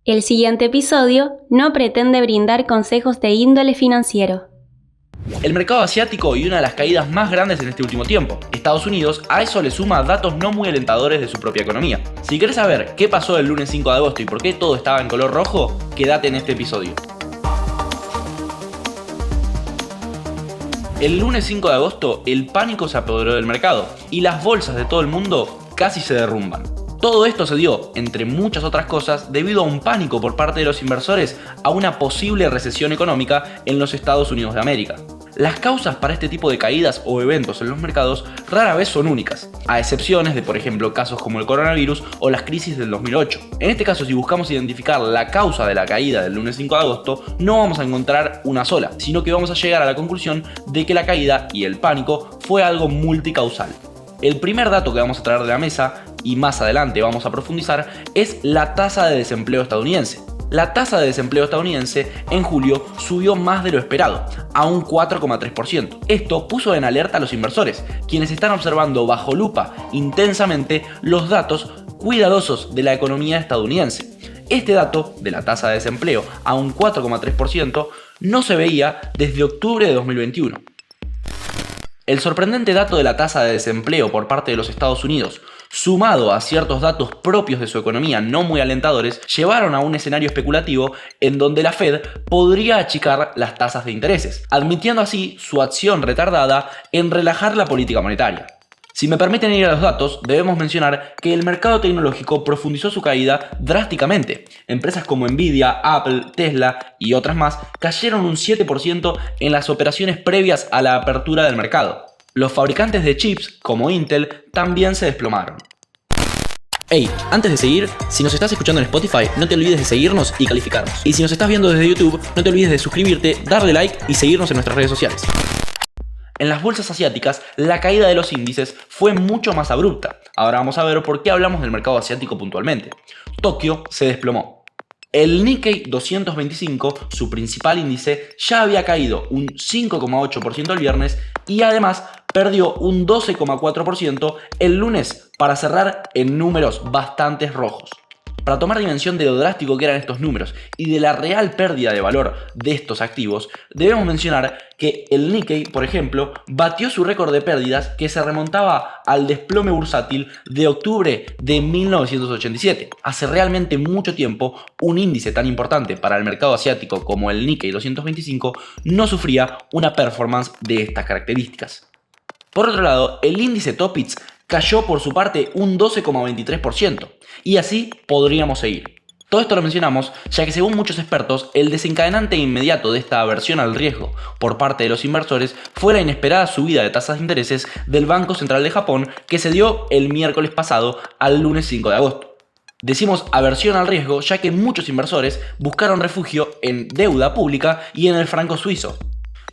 El siguiente episodio no pretende brindar consejos de índole financiero. El mercado asiático y una de las caídas más grandes en este último tiempo. Estados Unidos a eso le suma datos no muy alentadores de su propia economía. Si querés saber qué pasó el lunes 5 de agosto y por qué todo estaba en color rojo, quédate en este episodio. El lunes 5 de agosto el pánico se apoderó del mercado y las bolsas de todo el mundo casi se derrumban. Todo esto se dio, entre muchas otras cosas, debido a un pánico por parte de los inversores a una posible recesión económica en los Estados Unidos de América. Las causas para este tipo de caídas o eventos en los mercados rara vez son únicas, a excepciones de, por ejemplo, casos como el coronavirus o las crisis del 2008. En este caso, si buscamos identificar la causa de la caída del lunes 5 de agosto, no vamos a encontrar una sola, sino que vamos a llegar a la conclusión de que la caída y el pánico fue algo multicausal. El primer dato que vamos a traer de la mesa, y más adelante vamos a profundizar, es la tasa de desempleo estadounidense. La tasa de desempleo estadounidense en julio subió más de lo esperado, a un 4,3%. Esto puso en alerta a los inversores, quienes están observando bajo lupa intensamente los datos cuidadosos de la economía estadounidense. Este dato de la tasa de desempleo a un 4,3% no se veía desde octubre de 2021. El sorprendente dato de la tasa de desempleo por parte de los Estados Unidos, sumado a ciertos datos propios de su economía no muy alentadores, llevaron a un escenario especulativo en donde la Fed podría achicar las tasas de intereses, admitiendo así su acción retardada en relajar la política monetaria. Si me permiten ir a los datos, debemos mencionar que el mercado tecnológico profundizó su caída drásticamente. Empresas como Nvidia, Apple, Tesla y otras más cayeron un 7% en las operaciones previas a la apertura del mercado. Los fabricantes de chips, como Intel, también se desplomaron. Hey, antes de seguir, si nos estás escuchando en Spotify, no te olvides de seguirnos y calificarnos. Y si nos estás viendo desde YouTube, no te olvides de suscribirte, darle like y seguirnos en nuestras redes sociales. En las bolsas asiáticas, la caída de los índices fue mucho más abrupta. Ahora vamos a ver por qué hablamos del mercado asiático puntualmente. Tokio se desplomó. El Nikkei 225, su principal índice, ya había caído un 5,8% el viernes y además perdió un 12,4% el lunes para cerrar en números bastante rojos. Para tomar dimensión de lo drástico que eran estos números y de la real pérdida de valor de estos activos, debemos mencionar que el Nikkei, por ejemplo, batió su récord de pérdidas que se remontaba al desplome bursátil de octubre de 1987. Hace realmente mucho tiempo, un índice tan importante para el mercado asiático como el Nikkei 225 no sufría una performance de estas características. Por otro lado, el índice Topix cayó por su parte un 12,23%, y así podríamos seguir. Todo esto lo mencionamos ya que según muchos expertos, el desencadenante inmediato de esta aversión al riesgo por parte de los inversores fue la inesperada subida de tasas de intereses del Banco Central de Japón que se dio el miércoles pasado al lunes 5 de agosto. Decimos aversión al riesgo ya que muchos inversores buscaron refugio en deuda pública y en el franco suizo.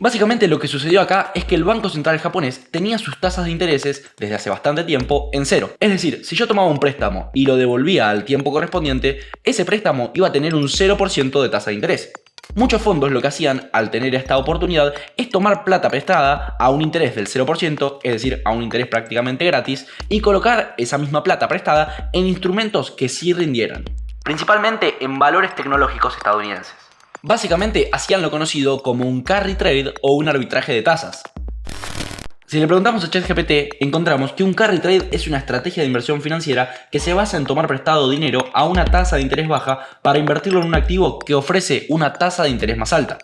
Básicamente lo que sucedió acá es que el Banco Central japonés tenía sus tasas de intereses desde hace bastante tiempo en cero. Es decir, si yo tomaba un préstamo y lo devolvía al tiempo correspondiente, ese préstamo iba a tener un 0% de tasa de interés. Muchos fondos lo que hacían al tener esta oportunidad es tomar plata prestada a un interés del 0%, es decir, a un interés prácticamente gratis, y colocar esa misma plata prestada en instrumentos que sí rindieran, principalmente en valores tecnológicos estadounidenses. Básicamente hacían lo conocido como un carry trade o un arbitraje de tasas. Si le preguntamos a ChatGPT, encontramos que un carry trade es una estrategia de inversión financiera que se basa en tomar prestado dinero a una tasa de interés baja para invertirlo en un activo que ofrece una tasa de interés más alta.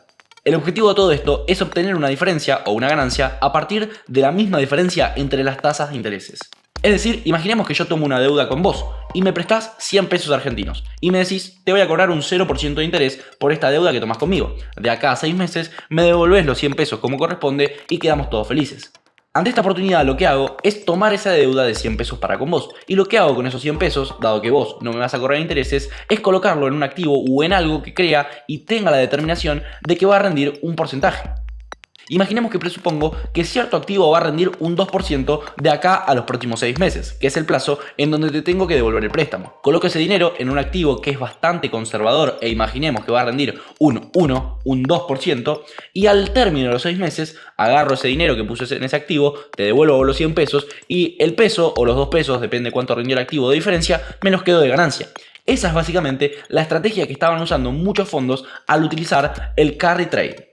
El objetivo de todo esto es obtener una diferencia o una ganancia a partir de la misma diferencia entre las tasas de intereses. Es decir, imaginemos que yo tomo una deuda con vos y me prestás 100 pesos argentinos y me decís, te voy a cobrar un 0% de interés por esta deuda que tomás conmigo. De acá a 6 meses me devolvés los 100 pesos como corresponde y quedamos todos felices. Ante esta oportunidad lo que hago es tomar esa deuda de 100 pesos para con vos. Y lo que hago con esos 100 pesos, dado que vos no me vas a cobrar intereses, es colocarlo en un activo o en algo que crea y tenga la determinación de que va a rendir un porcentaje. Imaginemos que presupongo que cierto activo va a rendir un 2% de acá a los próximos 6 meses, que es el plazo en donde te tengo que devolver el préstamo. Coloco ese dinero en un activo que es bastante conservador e imaginemos que va a rendir un 1, un 2%, y al término de los 6 meses agarro ese dinero que puse en ese activo, te devuelvo los 100 pesos y el peso o los 2 pesos, depende de cuánto rindió el activo de diferencia, me los quedo de ganancia. Esa es básicamente la estrategia que estaban usando muchos fondos al utilizar el carry trade.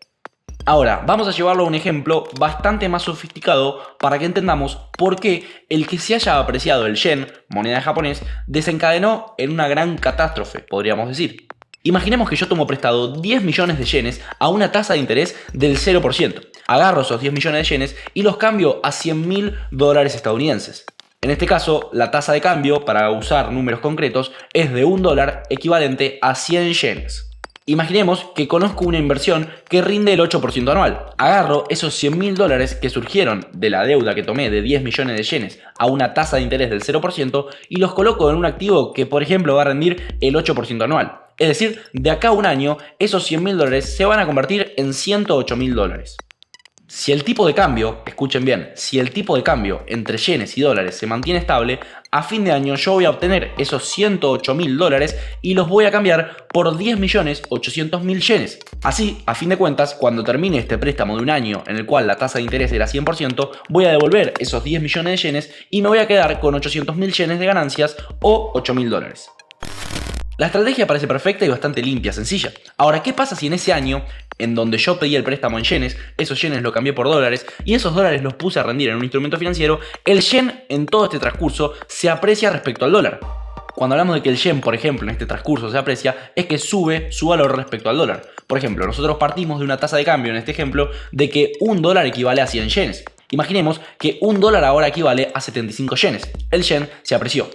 Ahora, vamos a llevarlo a un ejemplo bastante más sofisticado para que entendamos por qué el que se haya apreciado el yen, moneda japonés, desencadenó en una gran catástrofe, podríamos decir. Imaginemos que yo tomo prestado 10 millones de yenes a una tasa de interés del 0%. Agarro esos 10 millones de yenes y los cambio a $100.000 estadounidenses. En este caso, la tasa de cambio, para usar números concretos, es de $1 equivalente a 100 yenes. Imaginemos que conozco una inversión que rinde el 8% anual. Agarro esos $100.000 que surgieron de la deuda que tomé de 10 millones de yenes a una tasa de interés del 0% y los coloco en un activo que, por ejemplo, va a rendir el 8% anual. Es decir, de acá a un año, esos $100.000 se van a convertir en $108.000. Si el tipo de cambio, escuchen bien, si el tipo de cambio entre yenes y dólares se mantiene estable, a fin de año yo voy a obtener esos $108.000 y los voy a cambiar por 10.800.000 yenes. Así, a fin de cuentas, cuando termine este préstamo de un año en el cual la tasa de interés era 100%, voy a devolver esos 10 millones de yenes y me voy a quedar con 800.000 yenes de ganancias o $8.000. La estrategia parece perfecta y bastante limpia, sencilla. Ahora, ¿qué pasa si en ese año, en donde yo pedí el préstamo en yenes, esos yenes lo cambié por dólares y esos dólares los puse a rendir en un instrumento financiero, el yen en todo este transcurso se aprecia respecto al dólar? Cuando hablamos de que el yen, por ejemplo, en este transcurso se aprecia, es que sube su valor respecto al dólar. Por ejemplo, nosotros partimos de una tasa de cambio, en este ejemplo, de que $1 equivale a 100 yenes. Imaginemos que $1 ahora equivale a 75 yenes. El yen se apreció.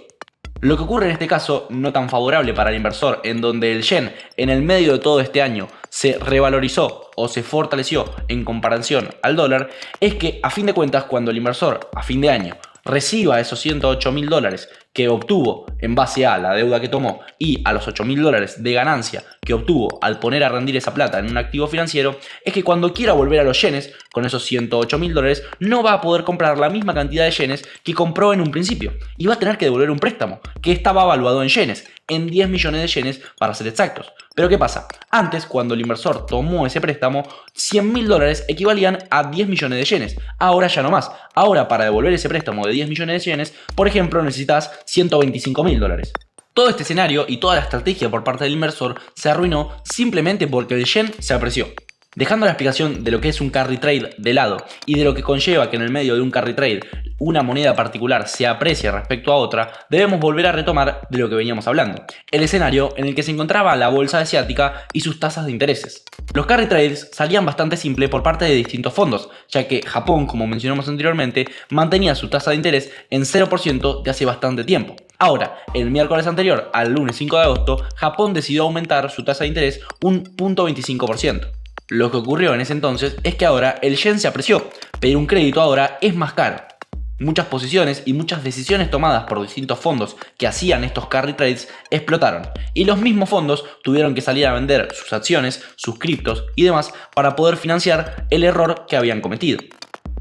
Lo que ocurre en este caso, no tan favorable para el inversor, en donde el yen en el medio de todo este año se revalorizó o se fortaleció en comparación al dólar, es que a fin de cuentas cuando el inversor a fin de año reciba esos $108.000 que obtuvo en base a la deuda que tomó y a los $8.000 de ganancia que obtuvo al poner a rendir esa plata en un activo financiero, es que cuando quiera volver a los yenes con esos $108.000 no va a poder comprar la misma cantidad de yenes que compró en un principio y va a tener que devolver un préstamo que estaba valuado en yenes, en 10 millones de yenes para ser exactos. Pero ¿qué pasa? Antes, cuando el inversor tomó ese préstamo, $100.000 equivalían a 10 millones de yenes. Ahora ya no más. Ahora, para devolver ese préstamo de 10 millones de yenes, por ejemplo, necesitas $125.000. Todo este escenario y toda la estrategia por parte del inversor se arruinó simplemente porque el yen se apreció. Dejando la explicación de lo que es un carry trade de lado y de lo que conlleva que en el medio de un carry trade una moneda particular se aprecie respecto a otra, debemos volver a retomar de lo que veníamos hablando, el escenario en el que se encontraba la bolsa asiática y sus tasas de intereses. Los carry trades salían bastante simple por parte de distintos fondos, ya que Japón, como mencionamos anteriormente, mantenía su tasa de interés en 0% de hace bastante tiempo. Ahora, el miércoles anterior al lunes 5 de agosto, Japón decidió aumentar su tasa de interés un 0.25%. Lo que ocurrió en ese entonces es que ahora el yen se apreció, pedir un crédito ahora es más caro. Muchas posiciones y muchas decisiones tomadas por distintos fondos que hacían estos carry trades explotaron y los mismos fondos tuvieron que salir a vender sus acciones, sus criptos y demás para poder financiar el error que habían cometido.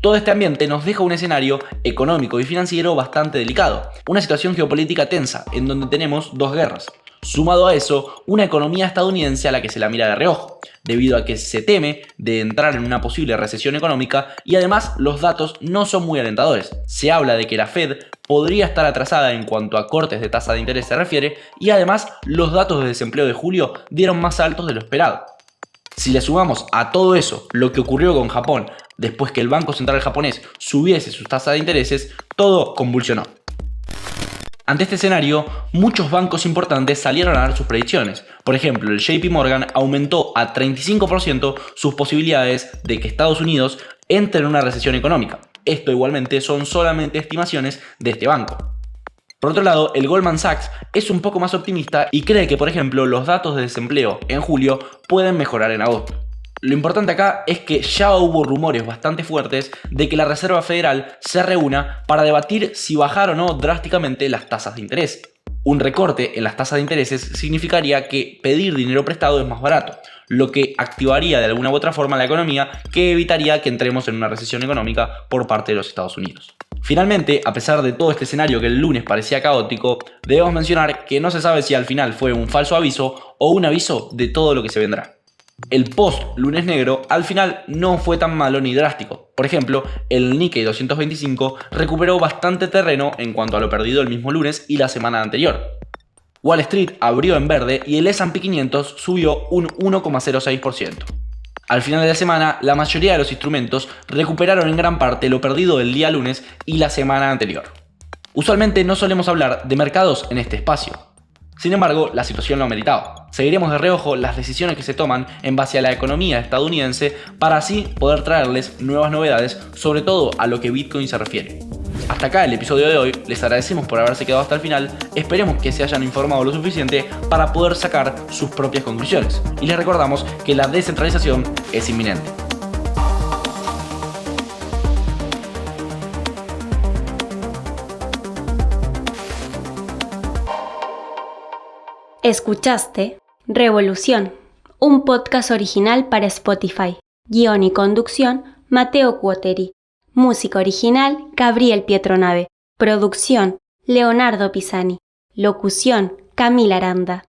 Todo este ambiente nos deja un escenario económico y financiero bastante delicado, una situación geopolítica tensa en donde tenemos dos guerras. Sumado a eso, una economía estadounidense a la que se la mira de reojo, debido a que se teme de entrar en una posible recesión económica y además los datos no son muy alentadores. Se habla de que la Fed podría estar atrasada en cuanto a cortes de tasa de interés se refiere y además los datos de desempleo de julio dieron más altos de lo esperado. Si le sumamos a todo eso lo que ocurrió con Japón después que el Banco Central japonés subiese sus tasas de intereses, todo convulsionó. Ante este escenario, muchos bancos importantes salieron a dar sus predicciones. Por ejemplo, el JP Morgan aumentó a 35% sus posibilidades de que Estados Unidos entre en una recesión económica. Esto igualmente son solamente estimaciones de este banco. Por otro lado, el Goldman Sachs es un poco más optimista y cree que, por ejemplo, los datos de desempleo en julio pueden mejorar en agosto. Lo importante acá es que ya hubo rumores bastante fuertes de que la Reserva Federal se reúna para debatir si bajar o no drásticamente las tasas de interés. Un recorte en las tasas de intereses significaría que pedir dinero prestado es más barato, lo que activaría de alguna u otra forma la economía, que evitaría que entremos en una recesión económica por parte de los Estados Unidos. Finalmente, a pesar de todo este escenario que el lunes parecía caótico, debemos mencionar que no se sabe si al final fue un falso aviso o un aviso de todo lo que se vendrá. El post lunes negro al final no fue tan malo ni drástico. Por ejemplo, el Nikkei 225 recuperó bastante terreno en cuanto a lo perdido el mismo lunes y la semana anterior. Wall Street abrió en verde y el S&P 500 subió un 1,06%. Al final de la semana, la mayoría de los instrumentos recuperaron en gran parte lo perdido del día lunes y la semana anterior. Usualmente no solemos hablar de mercados en este espacio. Sin embargo, la situación lo ha meritado. Seguiremos de reojo las decisiones que se toman en base a la economía estadounidense para así poder traerles nuevas novedades, sobre todo a lo que Bitcoin se refiere. Hasta acá el episodio de hoy, les agradecemos por haberse quedado hasta el final, esperemos que se hayan informado lo suficiente para poder sacar sus propias conclusiones. Y les recordamos que la descentralización es inminente. Escuchaste Revolución, un podcast original para Spotify. Guión y conducción, Mateo Cuoteri. Música original, Gabriel Pietronave. Producción, Leonardo Pisani. Locución, Camila Aranda.